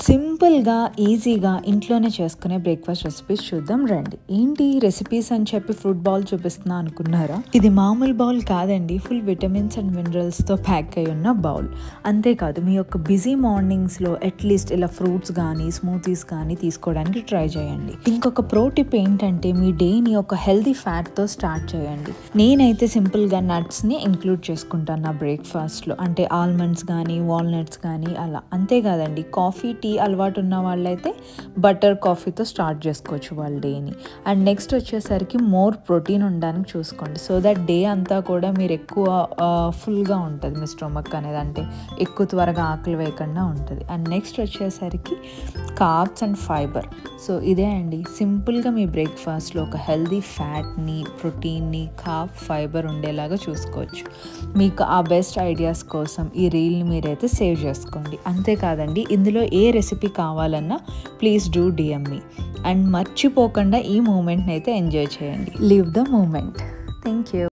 సింపుల్గా ఈజీగా ఇంట్లోనే చేసుకునే బ్రేక్ఫాస్ట్ రెసిపీస్ చూద్దాం రండి. ఏంటి రెసిపీస్ అని చెప్పి ఫ్రూట్ బౌల్ చూపిస్తున్నా అనుకున్నారా? ఇది మామూలు బౌల్ కాదండి, ఫుల్ విటమిన్స్ అండ్ మినరల్స్తో ప్యాక్ అయి ఉన్న బౌల్. అంతేకాదు మీ యొక్క బిజీ మార్నింగ్స్లో అట్లీస్ట్ ఇలా ఫ్రూట్స్ కానీ స్మూతీస్ కానీ తీసుకోవడానికి ట్రై చేయండి. ఇంకొక ప్రో టిప్ ఏంటంటే మీ డేని ఒక హెల్దీ ఫ్యాట్తో స్టార్ట్ చేయండి. నేనైతే సింపుల్గా నట్స్ని ఇంక్లూడ్ చేసుకుంటాను నా బ్రేక్ఫాస్ట్లో, అంటే ఆల్మండ్స్ కానీ వాల్నట్స్ కానీ అలా. అంతేకాదండి, కాఫీ టీ అలవాటు ఉన్న వాళ్ళైతే బటర్ కాఫీతో స్టార్ట్ చేసుకోవచ్చు వాళ్ళ డేని. అండ్ నెక్స్ట్ వచ్చేసరికి మోర్ ప్రోటీన్ ఉండడానికి చూసుకోండి, సో దట్ డే అంతా కూడా మీరు ఎక్కువ ఫుల్గా ఉంటుంది మీ స్టొమక్ అనేది, అంటే ఎక్కువ త్వరగా ఆకలి వేయకుండా ఉంటుంది. అండ్ నెక్స్ట్ వచ్చేసరికి కార్బ్స్ అండ్ ఫైబర్. సో ఇదే అండి, సింపుల్గా మీ బ్రేక్ఫాస్ట్లో ఒక హెల్దీ ఫ్యాట్ని, ప్రోటీన్ని, కార్బ్, ఫైబర్ ఉండేలాగా చూసుకోవచ్చు. మీకు ఆ బెస్ట్ ఐడియాస్ కోసం ఈ రీల్ని మీరైతే సేవ్ చేసుకోండి. అంతేకాదండి, ఇందులో ఏ రెసిపీ కావాలన్నా ప్లీజ్ డూ DM మీ. అండ్ మర్చిపోకుండా ఈ మూమెంట్ని అయితే ఎంజాయ్ చేయండి. Live the moment. Thank you.